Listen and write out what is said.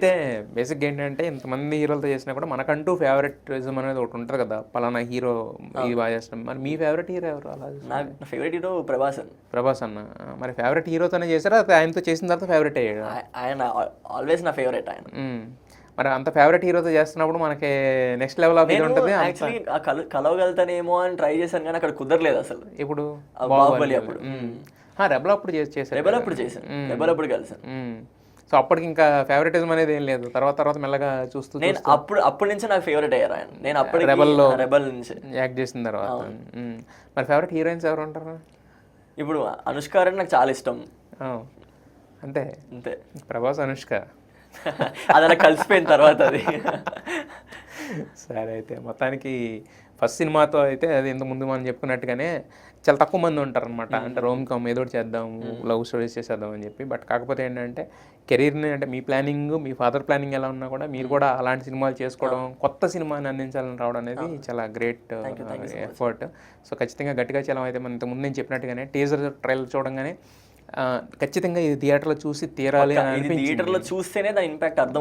అయితే బేసిక్గా ఏంటంటే ఇంతమంది హీరోలతో చేసినా కూడా మనకంటూ ఫేవరెటిజం అనేది ఒకటి ఉంటుంది కదా, పలానా హీరో ఇది బాగా చేస్తాం. మరి మీ ఫేవరెట్ హీరో ఎవరు అలా నాకు నా ఫేవరెట్ హీరో ప్రభాస్ అండి. ప్రభాస్ అన్న. మరి ఫేవరెట్ హీరోతోనే చేశారా, అది ఆయనతో చేసిన తర్వాత ఫేవరెట్ అయ్యాడు? ఆయన ఆల్వేస్ నా ఫేవరెట్ ఆయన. మరి అంత ఫేవరెట్ హీరోతో చేస్తున్నప్పుడు మనకి నెక్స్ట్ లెవెల్ ఆఫ్ ఇది ఉంటుంది. యాక్చువల్లీ కలవగలుగుతానేమో అని ట్రై చేశాను కానీ అక్కడ కుదరలేదు అసలు. ఇప్పుడు బాహుబలి అప్పుడు రెబల్ అప్పుడు చేశారు. రెబల్ అప్పుడు చేశాను, రెబల్ అప్పుడు కలిసాను. సో అప్పటికి ఇంకా ఫేవరెటిజం అనేది ఏం లేదు, తర్వాత మెల్లగా చూస్తూ నేను అప్పటి నుంచి నాకు ఫేవరెట్ అయ్యారు ఆయన. నేను అప్పటికి రెబల్ నుంచి యాక్ట్ చేసిన తర్వాత. మరి ఫేవరెట్ హీరోయిన్స్ ఎవరు ఉంటారు? ఇప్పుడు అనుష్క అంటే నాకు చాలా ఇష్టం. అంతే అంతే. ప్రభాస్, అనుష్క అది అలా కలిసిపోయిన తర్వాత అది. సరే, అయితే మొత్తానికి ఫస్ట్ సినిమాతో అయితే అది ఇంత ముందు మనం చెప్పుకున్నట్టుగానే చాలా తక్కువ మంది ఉంటారు అనమాట. అంటే రోమ్ కామ్ ఏదో ఒకటి చేద్దాము, లవ్ స్టోరీస్ చేసేద్దాం అని చెప్పి. బట్ కాకపోతే ఏంటంటే కెరీర్ని, అంటే మీ ప్లానింగ్, మీ ఫాదర్ ప్లానింగ్ ఎలా ఉన్నా కూడా మీరు కూడా అలాంటి సినిమాలు చేసుకోవడం, కొత్త సినిమాని అందించాలని రావడం అనేది చాలా గ్రేట్ ఎఫర్ట్. సో ఖచ్చితంగా గట్టిగా చలం. అయితే మనం ఇంతకుముందు నేను చెప్పినట్టుగానే టీజర్ ట్రైలర్ చూడంగానే ఖచ్చితంగా ఇది థియేటర్లో చూసి తీరాలి అని అనిపించింది. థియేటర్లో చూస్తేనే దాని ఇంపాక్ట్ అర్థం